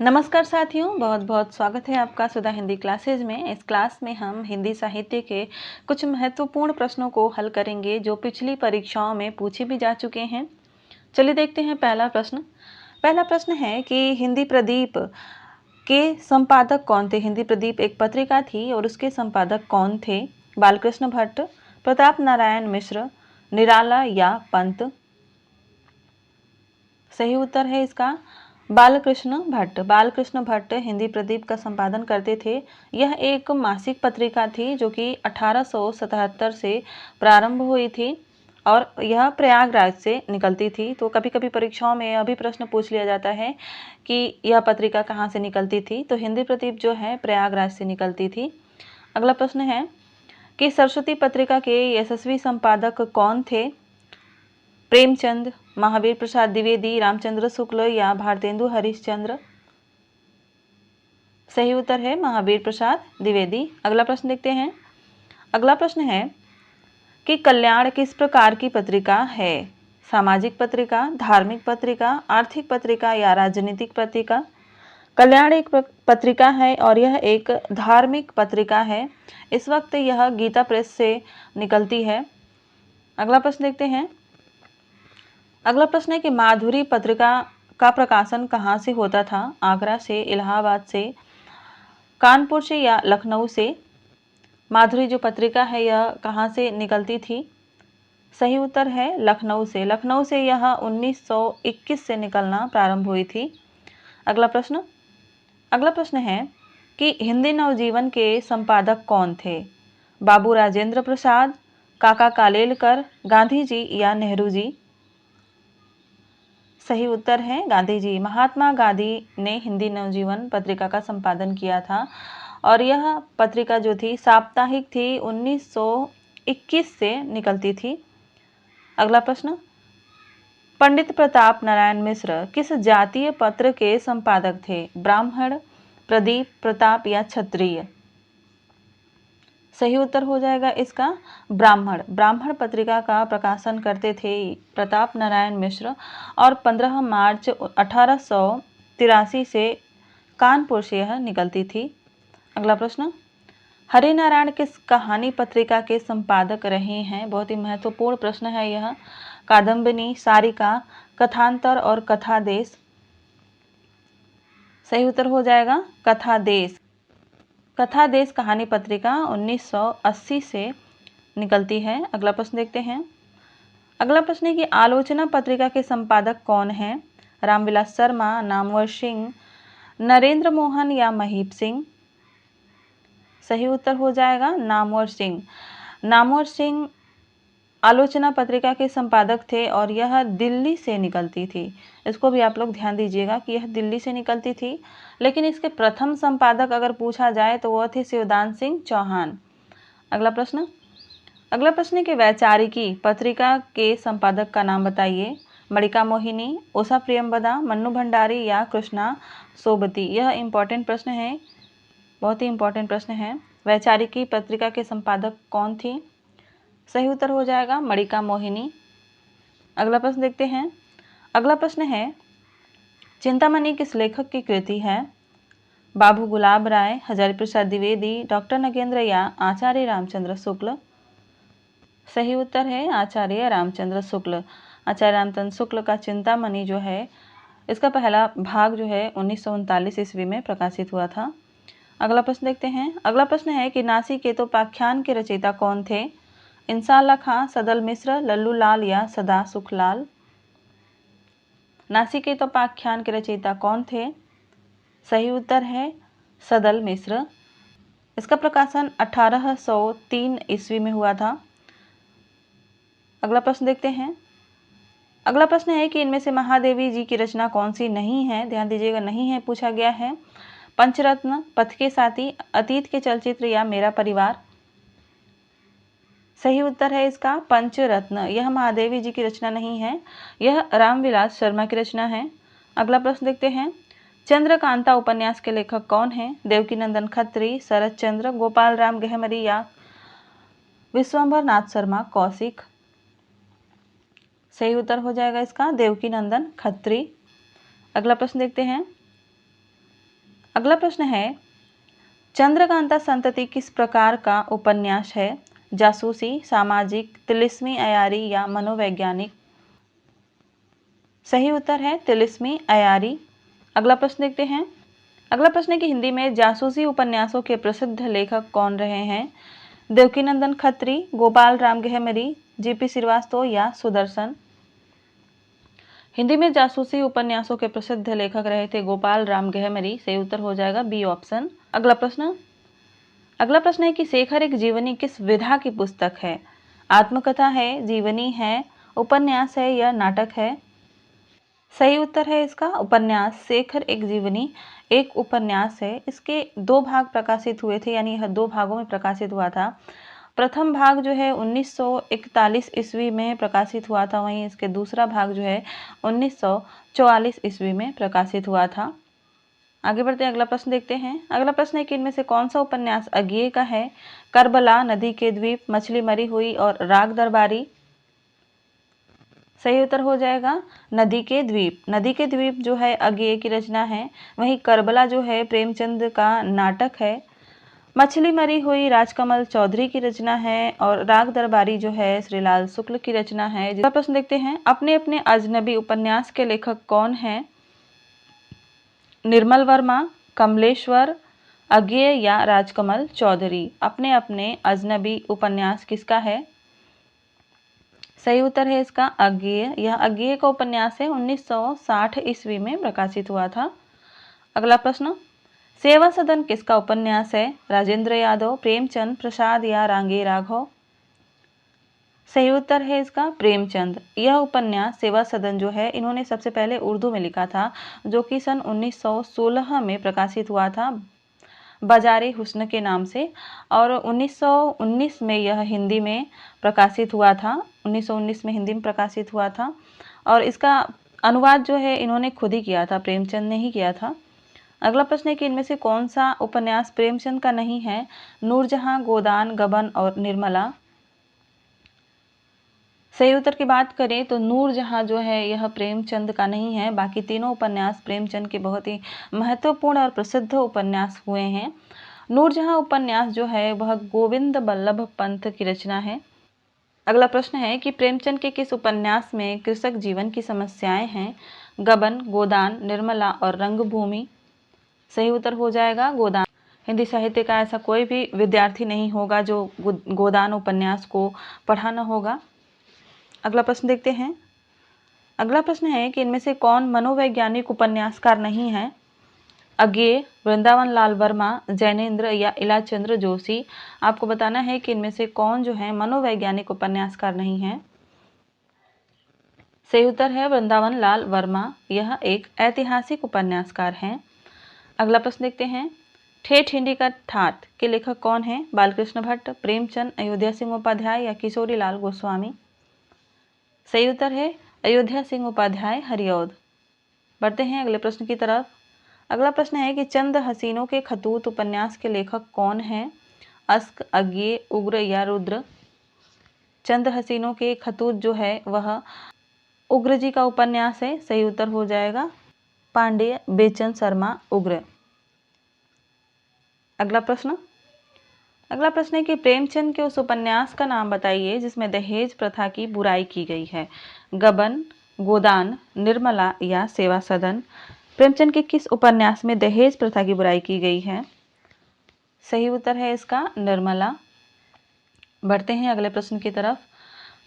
नमस्कार साथियों, बहुत बहुत स्वागत है आपका सुधा हिंदी क्लासेज में। इस क्लास में हम हिंदी साहित्य के कुछ महत्वपूर्ण प्रश्नों को हल करेंगे जो पिछली परीक्षाओं में पूछे भी जा चुके हैं। चलिए देखते हैं पहला प्रश्न। पहला प्रश्न है कि हिंदी प्रदीप के संपादक कौन थे। हिंदी प्रदीप एक पत्रिका थी और उसके संपादक कौन थे। बालकृष्ण भट्ट, प्रताप नारायण मिश्र, निराला या पंत। सही उत्तर है इसका बालकृष्ण भट्ट। बालकृष्ण भट्ट हिंदी प्रदीप का संपादन करते थे। यह एक मासिक पत्रिका थी जो कि 1877 से प्रारंभ हुई थी और यह प्रयागराज से निकलती थी। तो कभी कभी परीक्षाओं में यह भी प्रश्न पूछ लिया जाता है कि यह पत्रिका कहाँ से निकलती थी। तो हिंदी प्रदीप जो है प्रयागराज से निकलती थी। अगला प्रश्न है कि सरस्वती पत्रिका के यशस्वी संपादक कौन थे। प्रेमचंद, महावीर प्रसाद द्विवेदी, रामचंद्र शुक्ल या भारतेंदु हरिश्चंद्र। सही उत्तर है महावीर प्रसाद द्विवेदी। अगला प्रश्न देखते हैं। अगला प्रश्न है कि कल्याण किस प्रकार की पत्रिका है। सामाजिक पत्रिका, धार्मिक पत्रिका, आर्थिक पत्रिका या राजनीतिक पत्रिका। कल्याण एक पत्रिका है और यह एक धार्मिक पत्रिका है। इस वक्त यह गीता प्रेस से निकलती है। अगला प्रश्न देखते हैं। अगला प्रश्न है कि माधुरी पत्रिका का प्रकाशन कहाँ से होता था। आगरा से, इलाहाबाद से, कानपुर से या लखनऊ से। माधुरी जो पत्रिका है यह कहाँ से निकलती थी। सही उत्तर है लखनऊ से। लखनऊ से यह 1921 से निकलना प्रारंभ हुई थी। अगला प्रश्न है कि हिंदी नवजीवन के संपादक कौन थे। बाबू राजेंद्र प्रसाद, काका कालेलकर, गांधी जी या नेहरू जी। सही उत्तर है गांधी जी। महात्मा गांधी ने हिंदी नवजीवन पत्रिका का संपादन किया था और यह पत्रिका जो थी साप्ताहिक थी, 1921 से निकलती थी। अगला प्रश्न, पंडित प्रताप नारायण मिश्र किस जातीय पत्र के संपादक थे। ब्राह्मण, प्रदीप, प्रताप या क्षत्रिय। सही उत्तर हो जाएगा इसका ब्राह्मण। ब्राह्मण पत्रिका का प्रकाशन करते थे प्रताप नारायण मिश्र और 15 मार्च 1883 से कानपुर से यह निकलती थी। अगला प्रश्न, हरिनारायण किस कहानी पत्रिका के संपादक रहे हैं। बहुत ही महत्वपूर्ण प्रश्न है यह। कादम्बिनी, सारिका, कथांतर और कथादेश। सही उत्तर हो जाएगा कथादेश। कथादेश कहानी पत्रिका 1980 से निकलती है। अगला प्रश्न देखते हैं। अगला प्रश्न है कि आलोचना पत्रिका के संपादक कौन हैं। रामविलास शर्मा, नामवर सिंह, नरेंद्र मोहन या महीप सिंह। सही उत्तर हो जाएगा नामवर सिंह। नामवर सिंह आलोचना पत्रिका के संपादक थे और यह दिल्ली से निकलती थी। इसको भी आप लोग ध्यान दीजिएगा कि यह दिल्ली से निकलती थी, लेकिन इसके प्रथम संपादक अगर पूछा जाए तो वह थे शिवदान सिंह चौहान। अगला प्रश्न है कि वैचारिकी पत्रिका के संपादक का नाम बताइए। मणिका मोहिनी, उषा प्रियंवदा, मन्नू भंडारी या कृष्णा सोबती। यह इंपॉर्टेंट प्रश्न है, बहुत ही इंपॉर्टेंट प्रश्न है। वैचारिकी पत्रिका के संपादक कौन थी। सही उत्तर हो जाएगा मणिका मोहिनी। अगला प्रश्न देखते हैं। अगला प्रश्न है चिंतामणि किस लेखक की कृति है। बाबू गुलाब राय, हजारी प्रसाद द्विवेदी, डॉक्टर नगेंद्र या आचार्य रामचंद्र शुक्ल। सही उत्तर है आचार्य रामचंद्र शुक्ल। आचार्य रामचंद्र शुक्ल का चिंतामणि जो है इसका पहला भाग जो है 1939 ईस्वी में प्रकाशित हुआ था। अगला प्रश्न देखते हैं। अगला प्रश्न है कि नासिकेतोपाख्यान के रचयिता कौन थे। इंसाल्लाह खां, सदल मिश्र, लल्लू लाल या सदा सुखलाल। नासिकेतोपाख्यान के रचयिता कौन थे। सही उत्तर है सदल मिश्र। इसका प्रकाशन 1803 ईस्वी में हुआ था। अगला प्रश्न देखते हैं। अगला प्रश्न है कि इनमें से महादेवी जी की रचना कौन सी नहीं है। ध्यान दीजिएगा, नहीं है पूछा गया है। पंचरत्न, पथ के साथी, अतीत के चलचित्र या मेरा परिवार। सही उत्तर है इसका पंचरत्न। यह महादेवी जी की रचना नहीं है, यह रामविलास शर्मा की रचना है। अगला प्रश्न देखते हैं। चंद्रकांता उपन्यास के लेखक कौन हैं। देवकीनंदन खत्री, शरद चंद्र, गोपाल राम गहमरी या विश्वंभर नाथ शर्मा कौशिक। सही उत्तर हो जाएगा इसका देवकीनंदन खत्री। अगला प्रश्न देखते हैं। अगला प्रश्न है, चंद्रकांता संतति किस प्रकार का उपन्यास है? जासूसी, सामाजिक, तिलिस्मी अयारी या मनोवैज्ञानिक? सही उत्तर है तिलिस्मी अयारी। अगला प्रश्न देखते हैं। अगला प्रश्न है कि हिंदी में जासूसी उपन्यासों के प्रसिद्ध लेखक कौन रहे हैं? देवकीनंदन खत्री, गोपाल राम गहमरी, जीपी श्रीवास्तव या सुदर्शन? हिंदी में जासूसी उपन्यासों के प्रसिद्ध लेखक रहे थे गोपाल राम गहमरी। सही उत्तर हो जाएगा बी ऑप्शन। अगला प्रश्न है कि शेखर एक जीवनी किस विधा की पुस्तक है? आत्मकथा है, जीवनी है, उपन्यास है या नाटक है? सही उत्तर है इसका उपन्यास। शेखर एक जीवनी एक उपन्यास है। इसके 2 भाग प्रकाशित हुए थे, यानी यह 2 भागों में प्रकाशित हुआ था। प्रथम भाग जो है 1941 ईस्वी में प्रकाशित हुआ था, वहीं इसके दूसरा भाग जो है 1944 ईस्वी में प्रकाशित हुआ था। आगे बढ़ते हैं, अगला प्रश्न देखते हैं। अगला प्रश्न है कि इनमें से कौन सा उपन्यास अज्ञेय का है? करबला, नदी के द्वीप, मछली मरी हुई और राग दरबारी? सही उत्तर हो जाएगा नदी के द्वीप। नदी के द्वीप जो है अज्ञेय की रचना है, वहीं करबला जो है प्रेमचंद का नाटक है। मछली मरी हुई राजकमल चौधरी की रचना है और राग दरबारी जो है श्रीलाल शुक्ल की रचना है। जिसका प्रश्न देखते हैं, अपने अपने अजनबी उपन्यास के लेखक कौन हैं? निर्मल वर्मा, कमलेश्वर, अज्ञेय या राजकमल चौधरी? अपने अपने अजनबी उपन्यास किसका है? सही उत्तर है इसका अज्ञेय। यह अज्ञेय का उपन्यास है, 1960 ईस्वी में प्रकाशित हुआ था। अगला प्रश्न, सेवा सदन किसका उपन्यास है? राजेंद्र यादव, प्रेमचंद, प्रसाद या रांगे राघव? सही उत्तर है इसका प्रेमचंद। यह उपन्यास सेवा सदन जो है इन्होंने सबसे पहले उर्दू में लिखा था, जो कि सन 1916 में प्रकाशित हुआ था बाजारे हुस्न के नाम से, और 1919 में यह हिंदी में प्रकाशित हुआ था। 1919 में हिंदी में प्रकाशित हुआ था और इसका अनुवाद जो है इन्होंने खुद ही किया था, प्रेमचंद ने ही किया था। अगला प्रश्न है कि इनमें से कौन सा उपन्यास प्रेमचंद का नहीं है? नूरजहां, गोदान, गबन और निर्मला? सही उत्तर की बात करें तो नूरजहां जो है यह प्रेमचंद का नहीं है। बाकी तीनों उपन्यास प्रेमचंद के बहुत ही महत्वपूर्ण और प्रसिद्ध उपन्यास हुए हैं। नूरजहां उपन्यास जो है वह गोविंद बल्लभ पंत की रचना है। अगला प्रश्न है कि प्रेमचंद के किस उपन्यास में कृषक जीवन की समस्याएं हैं? गबन, गोदान, निर्मला और रंगभूमि? सही उत्तर हो जाएगा गोदान। हिंदी साहित्य का ऐसा कोई भी विद्यार्थी नहीं होगा जो गोदान उपन्यास को पढ़ा न होगा। अगला प्रश्न देखते हैं। अगला प्रश्न है कि इनमें से कौन मनोवैज्ञानिक उपन्यासकार नहीं है? अज्ञेय, वृंदावन लाल वर्मा, जैनेन्द्र या इलाचंद्र जोशी? आपको बताना है कि इनमें से कौन जो है मनोवैज्ञानिक उपन्यासकार नहीं है। सही उत्तर है वृंदावन लाल वर्मा। यह एक ऐतिहासिक उपन्यासकार हैं। अगला प्रश्न देखते हैं। ठेठ हिंदी का ठाठ के लेखक कौन हैं? बालकृष्ण भट्ट, प्रेमचंद, अयोध्या सिंह उपाध्याय या किशोरी लाल गोस्वामी? सही उत्तर है अयोध्या सिंह उपाध्याय हरिऔध। बढ़ते हैं अगले प्रश्न की तरफ। अगला प्रश्न है कि चंद हसीनों के खतूत उपन्यास के लेखक कौन हैं? अस्क, अज्ञेय, उग्र या रुद्र? चंद हसीनों के खतूत जो है वह उग्र जी का उपन्यास है। सही उत्तर हो जाएगा पांडेय बेचन शर्मा उग्र। अगला प्रश्न है कि प्रेमचंद के उस उपन्यास का नाम बताइए जिसमें दहेज प्रथा की बुराई की गई है। गबन, गोदान, निर्मला या सेवा सदन? प्रेमचंद के किस उपन्यास में दहेज प्रथा की बुराई की गई है? सही उत्तर है इसका निर्मला। बढ़ते हैं अगले प्रश्न की तरफ।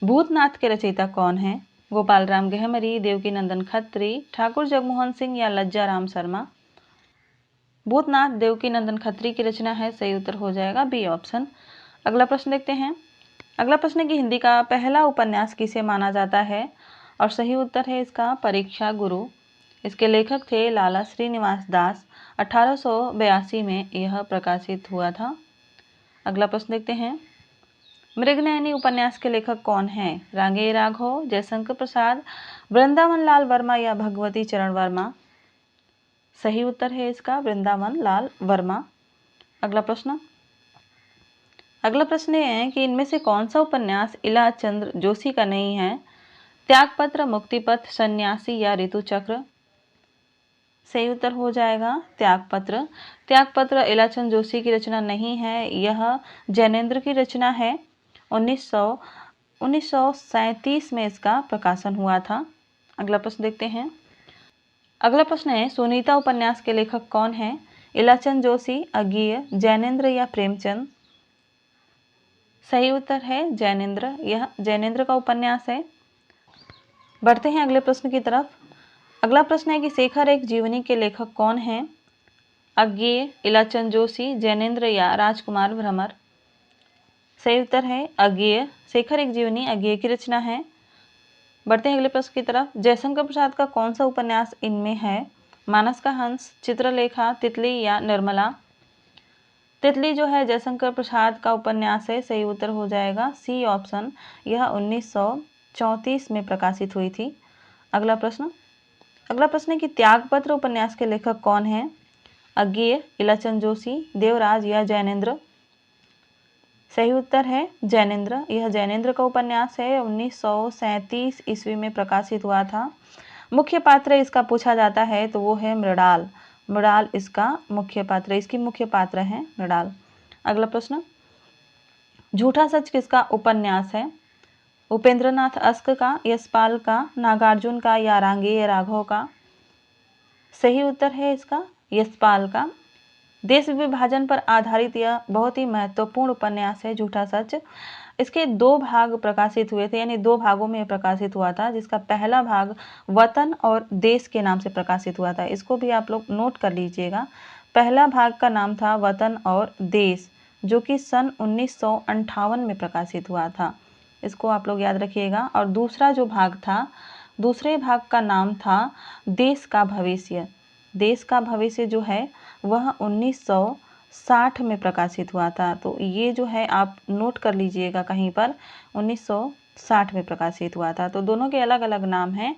भूतनाथ के रचयिता कौन है? गोपाल राम गहमरी, देवकीनंदन खत्री, ठाकुर जगमोहन सिंह या लज्जा राम शर्मा? भूतनाथ देवकीनंदन खत्री की रचना है। सही उत्तर हो जाएगा बी ऑप्शन। अगला प्रश्न देखते हैं। अगला प्रश्न है कि हिंदी का पहला उपन्यास किसे माना जाता है? और सही उत्तर है इसका परीक्षा गुरु। इसके लेखक थे लाला श्रीनिवास दास। 1882 में यह प्रकाशित हुआ था। अगला प्रश्न देखते हैं। मृगनयनी उपन्यास के लेखक कौन हैं? रांगे राघव, जयशंकर प्रसाद, वृंदावन लाल वर्मा या भगवती चरण वर्मा? सही उत्तर है इसका वृंदावन लाल वर्मा। अगला प्रश्न ये है कि इनमें से कौन सा उपन्यास इलाचंद्र जोशी का नहीं है? त्यागपत्र, मुक्तिपथ, सन्यासी या ऋतुचक्र? सही उत्तर हो जाएगा त्यागपत्र। त्यागपत्र इलाचंद जोशी की रचना नहीं है, यह जैनेन्द्र की रचना है। 1937 में इसका प्रकाशन हुआ था। अगला प्रश्न देखते हैं। अगला प्रश्न है, सुनीता उपन्यास के लेखक कौन है? इलाचंद जोशी, अज्ञेय, जैनेन्द्र या प्रेमचंद? सही उत्तर है जैनेन्द्र, यह जैनेन्द्र का उपन्यास है। बढ़ते हैं अगले प्रश्न की तरफ। अगला प्रश्न है कि शेखर एक जीवनी के लेखक कौन है? अज्ञेय, इलाचंद जोशी, जैनेन्द्र या राजकुमार भ्रमर? सही उत्तर है अज्ञेय। शेखर एक जीवनी अज्ञेय की रचना है। बढ़ते हैं अगले प्रश्न की तरफ। जयशंकर प्रसाद का कौन सा उपन्यास इनमें है? मानस का हंस, चित्रलेखा, तितली या निर्मला? तितली जो है जयशंकर प्रसाद का उपन्यास है। सही उत्तर हो जाएगा सी ऑप्शन, यह 1934 में प्रकाशित हुई थी। अगला प्रश्न है कि त्यागपत्र उपन्यास के लेखक कौन है? अज्ञेय, इलाचंद जोशी, देवराज या जैनेन्द्र? सही उत्तर है जैनेन्द्र, यह जैनेन्द्र का उपन्यास है। 1937 ईस्वी में प्रकाशित हुआ था। मुख्य पात्र इसका पूछा जाता है तो वो है मृणाल। मृणाल इसका मुख्य पात्र, इसकी मुख्य पात्र है मृणाल। अगला प्रश्न, झूठा सच किसका उपन्यास है? उपेंद्रनाथ अस्क का, यशपाल का, नागार्जुन का या रांगेय राघव का? सही उत्तर है इसका यशपाल का। देश विभाजन पर आधारित यह बहुत ही महत्वपूर्ण उपन्यास है झूठा सच। इसके 2 भाग प्रकाशित हुए थे, यानी 2 भागों में प्रकाशित हुआ था, जिसका पहला भाग वतन और देश के नाम से प्रकाशित हुआ था। इसको भी आप लोग नोट कर लीजिएगा। पहला भाग का नाम था वतन और देश, जो कि सन 1958 में प्रकाशित हुआ था। इसको आप लोग याद रखिएगा। और दूसरा जो भाग था, दूसरे भाग का नाम था देश का भविष्य। देश का भविष्य जो है वह 1960 में प्रकाशित हुआ था। तो ये जो है आप नोट कर लीजिएगा कहीं पर, 1960 में प्रकाशित हुआ था। तो दोनों के अलग अलग नाम हैं।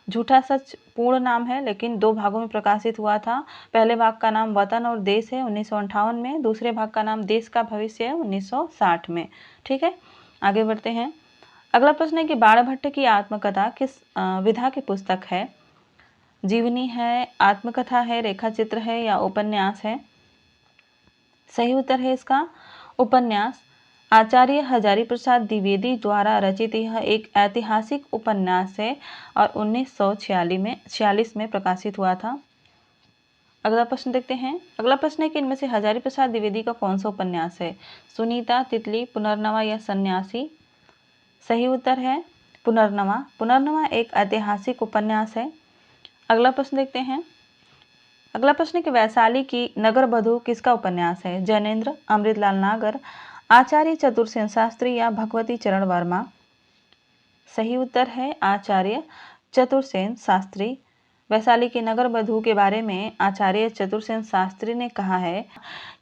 झूठा सच पूर्ण नाम है, लेकिन 2 भागों में प्रकाशित हुआ था। पहले भाग का नाम वतन और देश है 1958 में, दूसरे भाग का नाम देश का भविष्य है 1960 में। ठीक है, आगे बढ़ते हैं। अगला प्रश्न है कि बाणभट्ट की आत्मकथा किस विधा की पुस्तक है? जीवनी है, आत्मकथा है, रेखा चित्र है या उपन्यास है? सही उत्तर है इसका उपन्यास। आचार्य हजारी प्रसाद द्विवेदी द्वारा रचित यह एक ऐतिहासिक उपन्यास है और 1946 में प्रकाशित हुआ था। अगला प्रश्न देखते हैं। अगला प्रश्न है कि इनमें से हजारी प्रसाद द्विवेदी का कौन सा उपन्यास है? सुनीता, तितली, पुनर्नवा या सन्यासी? सही उत्तर है पुनर्नवा। पुनर्नवा एक ऐतिहासिक उपन्यास है। अगला प्रश्न देखते हैं। अगला प्रश्न है कि वैशाली की नगर बधू किसका उपन्यास है? जैनेन्द्र, अमृतलाल नागर, आचार्य चतुरसेन शास्त्री या भगवती चरण वर्मा? सही उत्तर है आचार्य चतुरसेन शास्त्री। वैशाली की नगर बधू के बारे में आचार्य चतुरसेन शास्त्री ने कहा है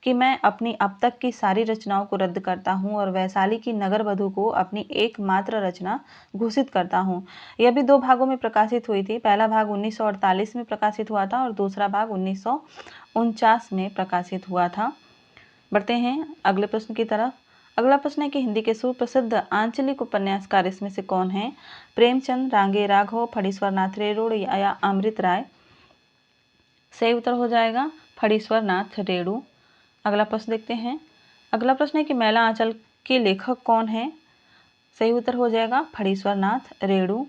कि मैं अपनी अब तक की सारी रचनाओं को रद्द करता हूं और वैशाली की नगर बधू को अपनी एकमात्र रचना घोषित करता हूं। यह भी 2 भागों में प्रकाशित हुई थी। पहला भाग 1948 में प्रकाशित हुआ था और दूसरा भाग 1949 में प्रकाशित हुआ था। बढ़ते हैं अगले प्रश्न की तरफ। अगला प्रश्न है कि हिंदी के सुप्रसिद्ध आंचलिक उपन्यासकार इसमें से कौन है? प्रेमचंद, रांगे राघव, फणीश्वर नाथ रेणु या अमृत राय? सही उत्तर हो जाएगा फणीश्वर नाथ रेणु। अगला प्रश्न देखते हैं। अगला प्रश्न है कि मैला आंचल के लेखक कौन है? सही उत्तर हो जाएगा फणीश्वर नाथ रेणु।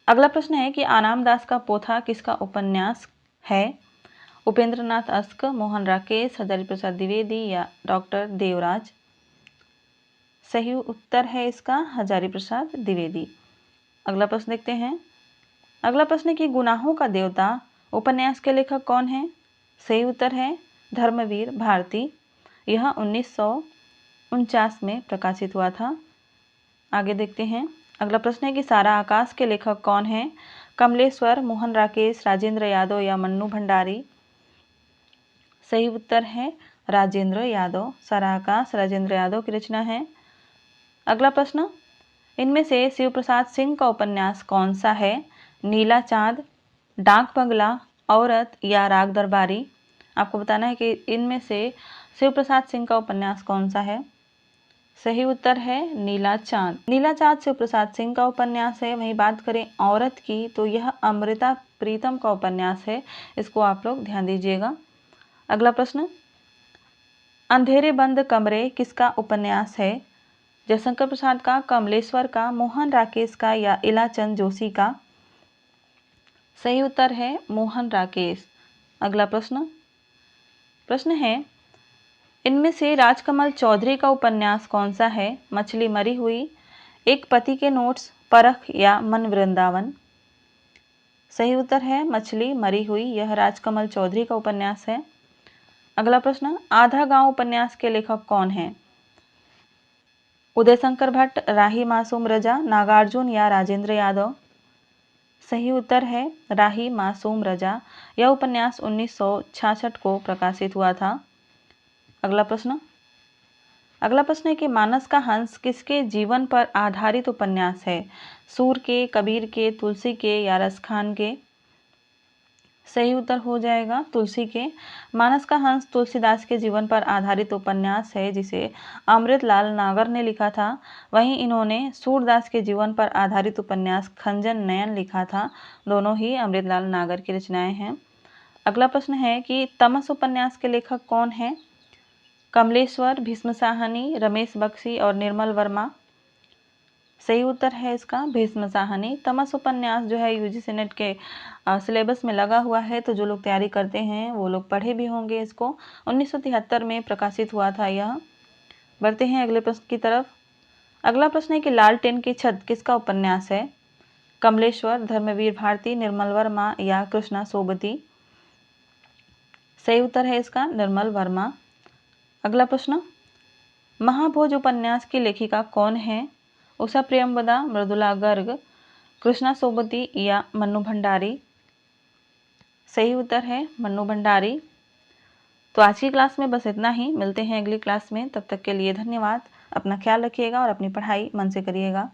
अगला प्रश्न है कि आनाम दास का पोथा किसका उपन्यास है? उपेंद्रनाथ अस्क, मोहन राकेश, हजारी प्रसाद द्विवेदी या डॉक्टर देवराज? सही उत्तर है इसका हजारी प्रसाद द्विवेदी। अगला प्रश्न देखते हैं। अगला प्रश्न है कि गुनाहों का देवता उपन्यास के लेखक कौन है? सही उत्तर है धर्मवीर भारती। यह 1949 में प्रकाशित हुआ था। आगे देखते हैं। अगला प्रश्न है कि सारा आकाश के लेखक कौन है? कमलेश्वर, मोहन राकेश, राजेंद्र यादव या मन्नू भंडारी? सही उत्तर है राजेंद्र यादव। सारा आकाश राजेंद्र यादव की रचना है। अगला प्रश्न, इनमें से शिव प्रसाद सिंह का उपन्यास कौन सा है? नीला चांद, डाक बंगला, औरत या राग दरबारी? आपको बताना है कि इनमें से शिव प्रसाद सिंह का उपन्यास कौन सा है। सही उत्तर है नीला चाँद। नीला चाँद शिव प्रसाद सिंह का उपन्यास है। वहीं बात करें औरत की तो यह अमृता प्रीतम का उपन्यास है। इसको आप लोग ध्यान दीजिएगा। अगला प्रश्न, अंधेरे बंद कमरे किसका उपन्यास है? जयशंकर प्रसाद का, कमलेश्वर का, मोहन राकेश का या इलाचंद जोशी का? सही उत्तर है मोहन राकेश। अगला प्रश्न है, इनमें से राजकमल चौधरी का उपन्यास कौन सा है? मछली मरी हुई, एक पति के नोट्स, परख या मन वृंदावन? सही उत्तर है मछली मरी हुई। यह राजकमल चौधरी का उपन्यास है। अगला प्रश्न, आधा गांव उपन्यास के लेखक कौन हैं? उदय शंकर भट्ट, राही मासूम रजा, नागार्जुन या राजेंद्र यादव? सही उत्तर है राही मासूम रजा। यह उपन्यास 1966 को प्रकाशित हुआ था। अगला प्रश्न है कि मानस का हंस किसके जीवन पर आधारित उपन्यास है? सूर के, कबीर के, तुलसी के या रसखान के? सही उत्तर हो जाएगा तुलसी के। मानस का हंस तुलसीदास के जीवन पर आधारित उपन्यास है जिसे अमृतलाल नागर ने लिखा था। वहीं इन्होंने सूरदास के जीवन पर आधारित उपन्यास खंजन नयन लिखा था। दोनों ही अमृतलाल नागर की रचनाएं हैं। अगला प्रश्न है कि तमस उपन्यास के लेखक कौन हैं? कमलेश्वर, भीष्म साहनी, रमेश बख्शी और निर्मल वर्मा? सही उत्तर है इसका भीष्म साहनी। तमस उपन्यास जो है यूजीसी नेट के सिलेबस में लगा हुआ है, तो जो लोग तैयारी करते हैं वो लोग पढ़े भी होंगे इसको। 1973 में प्रकाशित हुआ था यह। बढ़ते हैं अगले प्रश्न की तरफ। अगला प्रश्न है कि लालटेन की छत किसका उपन्यास है? कमलेश्वर, धर्मवीर भारती, निर्मल वर्मा या कृष्णा सोबती? सही उत्तर है इसका निर्मल वर्मा। अगला प्रश्न, महाभोज उपन्यास की लेखिका कौन है? उषा प्रियंवदा, मृदुला गर्ग, कृष्णा सोबती या मन्नू भंडारी? सही उत्तर है मन्नू भंडारी। तो आज की क्लास में बस इतना ही। मिलते हैं अगली क्लास में। तब तक के लिए धन्यवाद। अपना ख्याल रखिएगा और अपनी पढ़ाई मन से करिएगा।